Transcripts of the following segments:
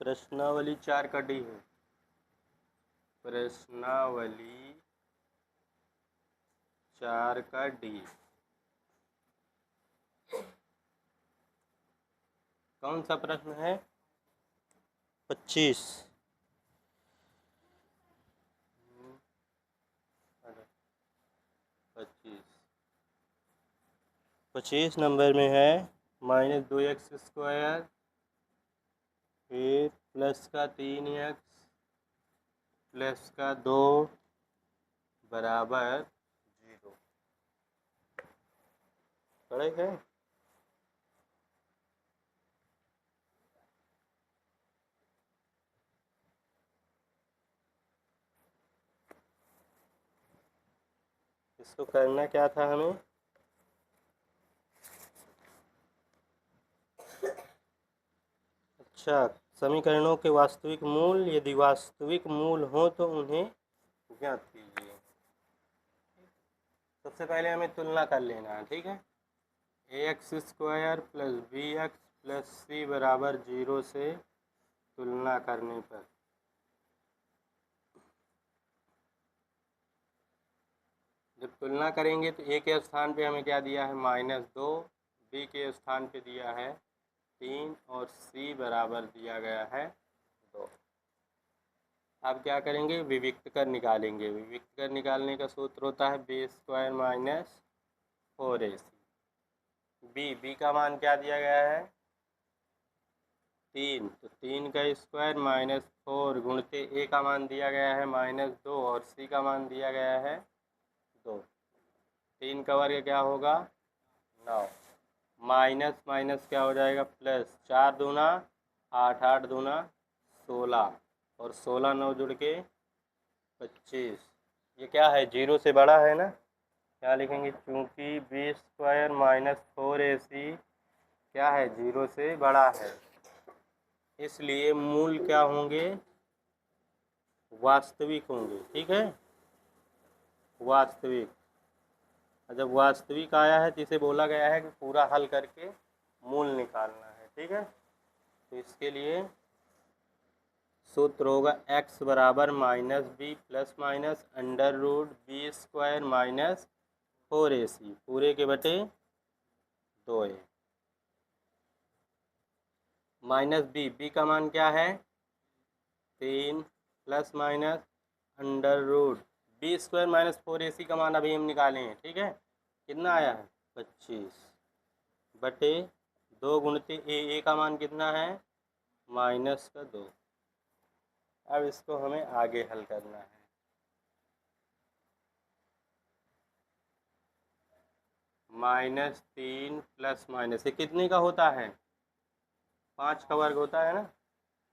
प्रश्नावली 4 का डी है। प्रश्नावली 4 का डी कौन सा प्रश्न है? 25। 25 नंबर में है -2x² फिर प्लस का 3x प्लस का 2 बराबर 0। पढ़े गए? इसको करना क्या था हमें? अच्छा, समीकरणों के वास्तविक मूल, यदि वास्तविक मूल हो तो उन्हें ज्ञात कीजिए। सबसे पहले हमें तुलना कर लेना है, ठीक है। ax² + bx + c बराबर 0 से तुलना करने पर जब तुलना करेंगे तो a के स्थान पे हमें क्या दिया है? -2, b के स्थान पे दिया है 3 और c बराबर दिया गया है 2। अब क्या करेंगे? विविक्त कर निकालेंगे। विविक्त कर निकालने का सूत्र होता है b² - 4ac। b का मान क्या दिया गया है? 3, तो 3 का स्क्वायर -4 गुणते a का मान दिया गया है -2 और c का मान दिया गया है 2। 3 का वर्ग क्या होगा? 9। माइनस माइनस क्या हो जाएगा? प्लस। 4 दूना 8, 8 दूना 16 और 16 9 जुड़ के 25। ये क्या है? 0 से बड़ा है ना? क्या लिखेंगे? चूँकि b² - 4ac क्या है? 0 से बड़ा है, इसलिए मूल क्या होंगे? वास्तविक होंगे, ठीक है। वास्तविक। जब वास्तविक आया है तो इसे बोला गया है कि पूरा हल करके मूल निकालना है, ठीक है। तो इसके लिए सूत्र होगा x बराबर -b + √b² - 4ac पूरे के बटे 2a। -b का मान क्या है? 3 ± √b² - 4ac का मान अभी हम निकाले हैं, ठीक है। कितना आया है? 25 बटे 2 गुणते a का मान कितना है? -2। अब इसको हमें आगे हल करना है। -3 ± ये कितने का होता है? 5 का वर्ग होता है ना।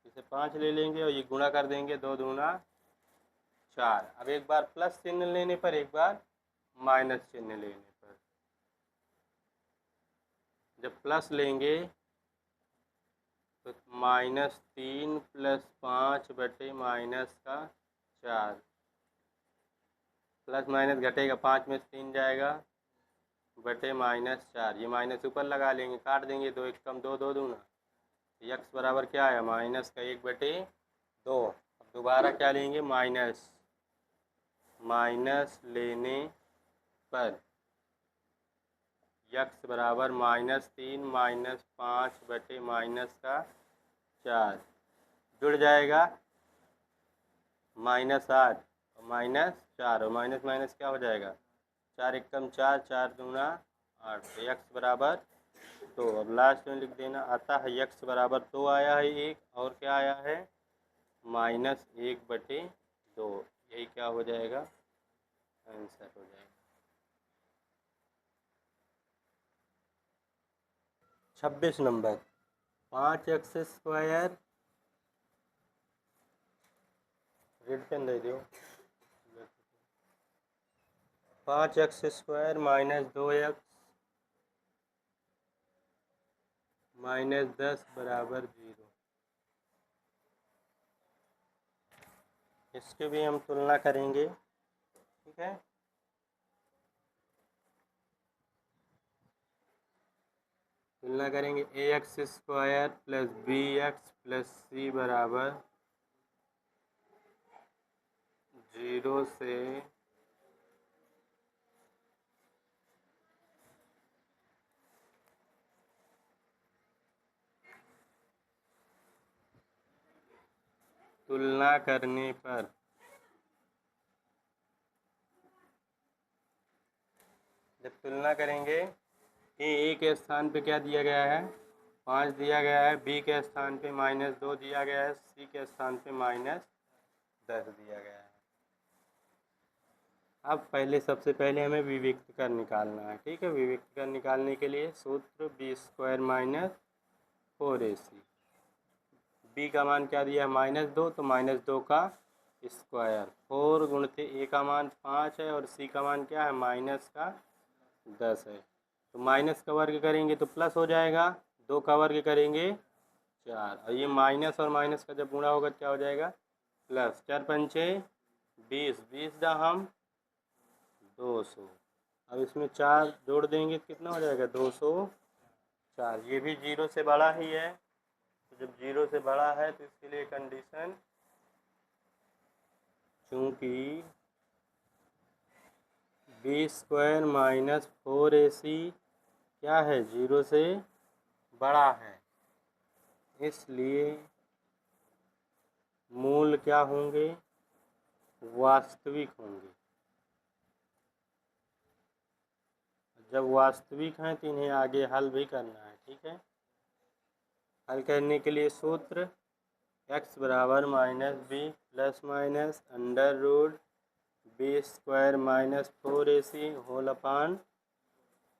इसे 5 ले लेंगे और ये गुणा कर देंगे, 2 दूना 4। अब एक बार प्लस चिन्ह लेने पर, एक बार माइनस चिन्ह लेने पर। जब प्लस लेंगे तो -3 + 5 बटे -4। प्लस माइनस घटेगा, 5 में से 3 जाएगा बटे -4। ये माइनस ऊपर लगा लेंगे, काट देंगे, 2 1 कम 2, 2 दूना। x बराबर क्या आया? -1 बटे 2। अब दोबारा क्या लेंगे? माइनस लेने पर x बराबर -3 - 5 बटे -4 जुड़ जाएगा -8 और -4 और माइनस माइनस क्या हो जाएगा? 4 1 कम 4, 4 दूना 8। तो x बराबर 2। अब लास्ट में लिख देना। अतः x बराबर 2 आया है एक, और क्या आया है? -1 बटे 2। यही क्या हो जाएगा? आंसर हो जाएगा। 26 नंबर 5x² रेड पेन दे दो। 5x² - 2x - 10 बराबर 0। इसकी भी हम तुलना करेंगे, ठीक है। तुलना करेंगे a x square plus b x plus c बराबर 0 से तुलना करने पर जब तुलना करेंगे ए के स्थान पे क्या दिया गया है 5 दिया गया है, बी के स्थान पे -2 दिया गया है, सी के स्थान पे -10 दिया गया है। अब सबसे पहले हमें विविक्त कर निकालना है। ठीक है, विविक्त कर निकालने के लिए सूत्र b² - 4ac। बी का मान क्या दिया है -2, तो -2 का स्क्वायर, 4 गुणित ए का मान 5 है और सी का मान क्या है -10 है। तो माइनस का वर्ग करेंगे तो प्लस हो जाएगा, 2 का वर्ग करेंगे 4, और ये माइनस और माइनस का जब गुणा होगा क्या हो जाएगा प्लस। 4 पंचे 20, 20 हम 200। अब इसमें 4 जोड़ देंगे तो कितना हो जाएगा 204। ये भी 0 से बड़ा ही है, तो जब 0 से बड़ा है तो इसके लिए कंडीशन, चूँकि b² - 4ac क्या है 0 से बड़ा है, इसलिए मूल क्या होंगे वास्तविक होंगे। जब वास्तविक हैं तो इन्हें आगे हल भी करना है। ठीक है, हल करने के लिए सूत्र x बराबर -b plus minus under root b² - 4ac whole upon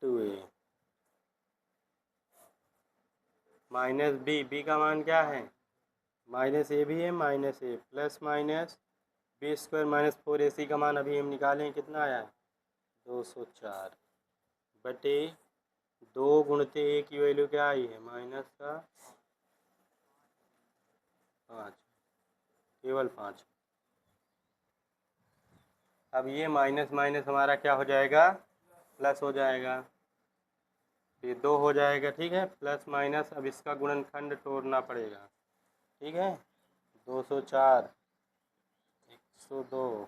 2a minus b का मान क्या है -a भी है -a plus minus b² - 4ac का मान अभी हम निकालें कितना आया 204 बटे 2 गुणित a की वैल्यू क्या आई है -5, केवल 5। अब ये माइनस माइनस हमारा क्या हो जाएगा प्लस हो जाएगा, ये 2 हो जाएगा। ठीक है, प्लस माइनस अब इसका गुणनखंड तोड़ना पड़ेगा। ठीक है, 204 102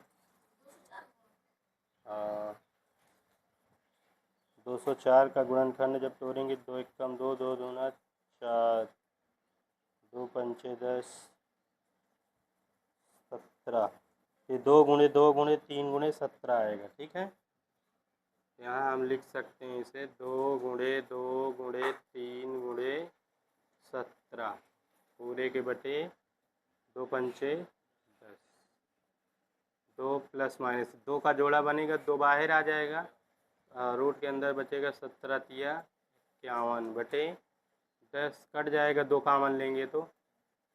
204 का गुणनखंड जब तोड़ेंगे 2 1 कम 2 2 दूना 4 2 पंचे 10 17, ये 2 गुणे 2 गुणे 3 गुणे 17 आएगा। ठीक है, यहाँ हम लिख सकते हैं इसे 2 गुणे 2 गुणे 3 गुणे 17 पूरे के बटे 2 पंचे 10, 2 प्लस माइनस 2 का जोड़ा बनेगा, 2 बाहर आ जाएगा, रूट के अंदर बचेगा 17 तिया 51 बटे 10 कट जाएगा, 2 कामन लेंगे तो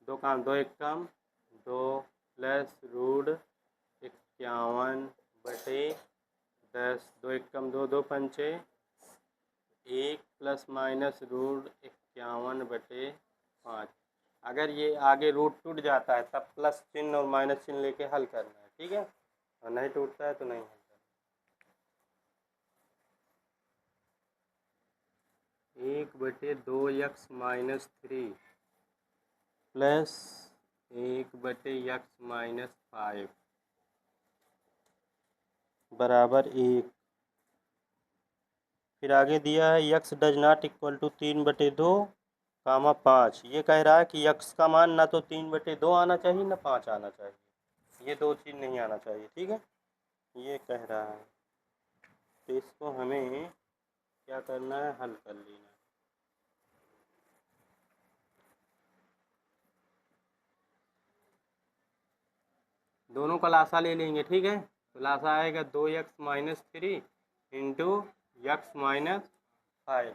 2 काम 2 1 कम 2 प्लस रूट 51 बटे 10 2 1 कम 2 2 पंचे 1 प्लस माइनस रूट 51 बटे 5। अगर ये आगे रूट टूट जाता है तब प्लस चिन्ह और माइनस चिन्ह लेके हल करना है। ठीक है, और नहीं टूटता है तो नहीं हल करना। 1/2x - 3 प्लस 1/x - 5 बराबर 1। फिर आगे दिया है x does not equal to 3/2 comma 5। ये कह रहा है कि x का मान ना तो 3/2 आना चाहिए ना 5 आना चाहिए, ये 2 चीज़ नहीं आना चाहिए। ठीक है, ये कह रहा है, तो इसको हमें क्या करना है हल कर लेना है। दोनों का लासा ले लेंगे। ठीक है, तो लासा आएगा 2x - 3 इंटू x - 5।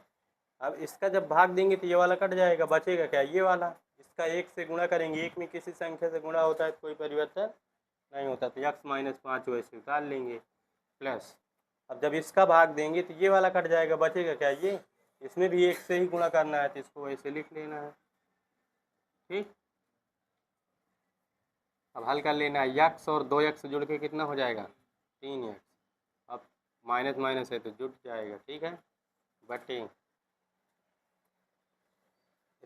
अब इसका जब भाग देंगे तो ये वाला कट जाएगा, बचेगा क्या ये वाला, इसका 1 से गुणा करेंगे, 1 में किसी संख्या से गुणा होता है तो कोई परिवर्तन नहीं होता, तो x - 5 वैसे उतार लेंगे प्लस। अब जब इसका भाग देंगे तो ये वाला कट जाएगा, बचेगा क्या ये, इसमें भी 1 से ही गुणा करना है तो इसको वैसे लिख लेना है। ठीक, अब हल कर लेना है, x और 2x जुड़ के कितना हो जाएगा 3x, अब माइनस माइनस है तो जुट जाएगा। ठीक है, बटे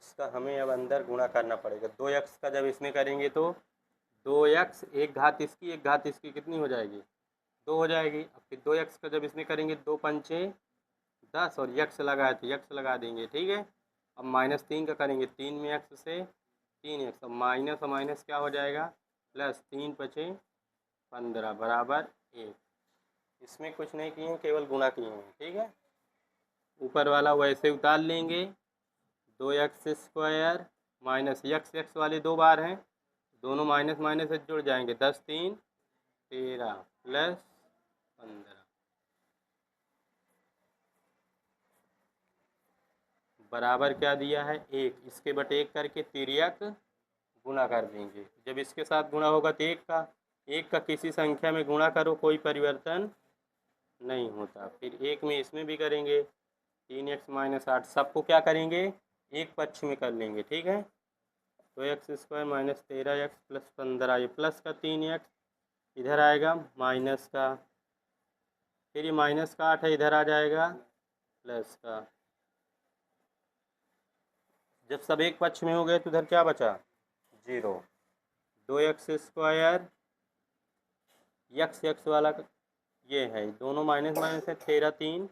इसका हमें अब अंदर गुणा करना पड़ेगा। 2x का जब इसमें करेंगे तो 2x एक घात इसकी कितनी हो जाएगी, 2 हो जाएगी। अब फिर 2x का जब इसमें करेंगे 2 पंचे 10 और यक्स लगाए तो यक्स लगा देंगे, ठीक है। अब -3 का करेंगे, 3 में x से 3x, अब माइनस और माइनस क्या हो जाएगा, प्लस 3 पचे 15 बराबर 1। इसमें कुछ नहीं किए हैं, केवल गुणा किए हैं, ठीक है। ऊपर वाला वैसे उतार लेंगे, 2x² माइनस यक्स वाले 2 बार हैं, दोनों माइनस माइनस से जुड़ जाएंगे, 10 3 13 प्लस 15 बराबर क्या दिया है 1। इसके बटे 1 करके तिर्यक गुणा कर देंगे। जब इसके साथ गुणा होगा तो 1 का किसी संख्या में गुणा करो कोई परिवर्तन नहीं होता। फिर 1 में इसमें भी करेंगे, 3x - 8 सबको क्या करेंगे एक पक्ष में कर लेंगे, ठीक है। तो x² माइनस 13x प्लस 15, ये प्लस का 3x इधर आएगा माइनस का, फिर ये माइनस का 8 है इधर आ जाएगा प्लस का। जब सब एक पक्ष में हो गए तो इधर क्या बचा 0। 2x² यक्स वाला ये है, दोनों माइनस माइनस है, 13 3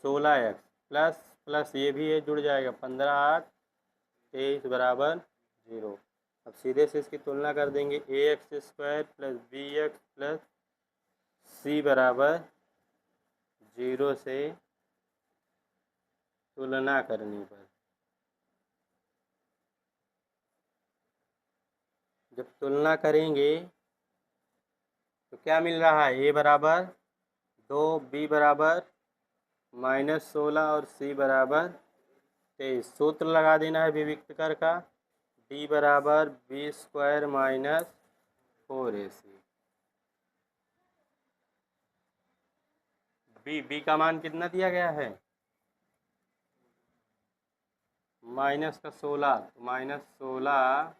16x प्लस प्लस ये भी है जुड़ जाएगा, 15 8 23 बराबर 0। अब सीधे से इसकी तुलना कर देंगे, ax² plus bx plus c बराबर 0 से तुलना करने पर जब तुलना करेंगे तो क्या मिल रहा है, a बराबर 2, b बराबर -16 और c बराबर 23। सूत्र लगा देना है विविक्तकर का, d बराबर b² माइनस 4ac। b का मान कितना दिया गया है -16, -16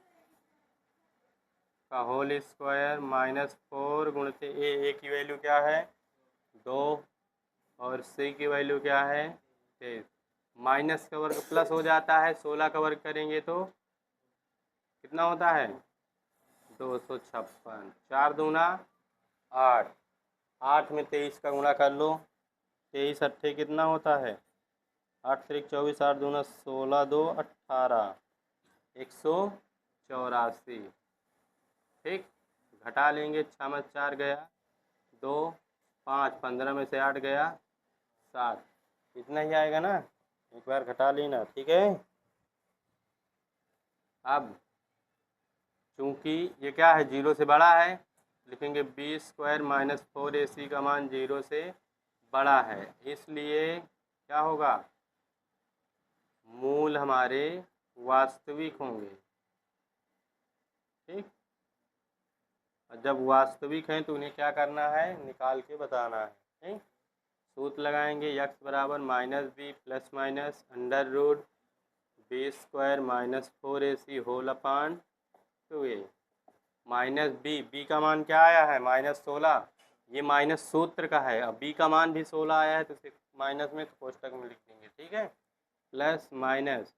का होल स्क्वायर -4 गुणित a की वैल्यू क्या है 2 और c की वैल्यू क्या है 23। माइनस का वर्ग प्लस हो जाता है, 16 का वर्ग करेंगे तो कितना होता है 256। 4 दूना 8, 8 में 23 का गुणा कर लो, 23 अट्ठे कितना होता है 8 3 24, 8 दूना 16 2 18 184। ठीक, घटा लेंगे, 6 में 4 गया 2 5, 15 में से 8 गया 7, इतना ही आएगा ना, एक बार घटा लेना, ठीक है। अब चूंकि ये क्या है 0 से बड़ा है, लिखेंगे b² माइनस 4ac का मान 0 से बड़ा है, इसलिए क्या होगा मूल हमारे वास्तविक होंगे। ठीक, और जब वास्तविक हैं तो उन्हें क्या करना है निकाल के बताना है। ठीक, सूत्र लगाएंगे, x बराबर -b plus minus √ b² minus 4ac whole upon 2a -b का मान क्या आया है -16, ये माइनस सूत्र का है। अब b का मान भी 16 आया है तो इसे माइनस में तो कोष्टक में लिख देंगे, ठीक है। Plus minus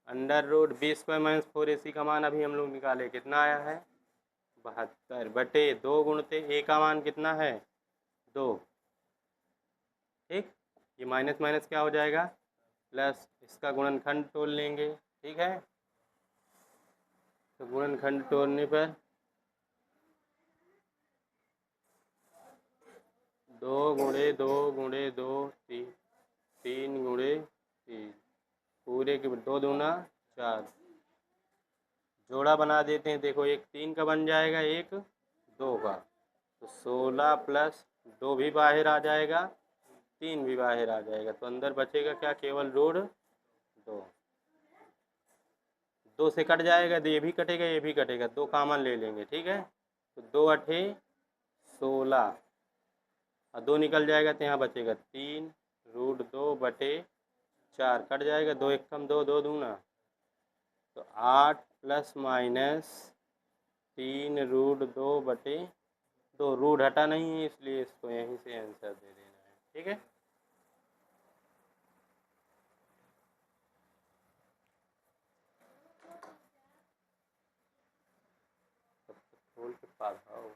√ b² minus 4ac का मान अभी हम लोग निकाले, कितना आया है 72 बटे 2 गुणते a का मान कितना है 2। ठीक, ये माइनस माइनस क्या हो जाएगा प्लस, इसका गुणनखंड तोड़ लेंगे, ठीक है। तो गुणनखंड तोड़ने पर 2 गुणे 2 गुणे 2 3, 3 गुणे 3 पूरे के 2 दूना 4, जोड़ा बना देते हैं। देखो एक 3 का बन जाएगा, एक 2 का, तो 16 प्लस 2 भी बाहर आ जाएगा, 3 भी बाहर आ जाएगा, तो अंदर बचेगा क्या केवल √2। 2 से कट जाएगा तो ये भी कटेगा ये भी कटेगा, 2 कामन ले लेंगे, ठीक है। तो 2 अठे 16 और 2 निकल जाएगा तो यहाँ बचेगा 3 √2 बटे 4, कट जाएगा, 2 1 कम 2 2 दूना, तो 8 प्लस माइनस 3 √2 बटे 2, रूट हटा नहीं है इसलिए इसको यहीं से आंसर दे देना है, ठीक है। बोल के पागल हो।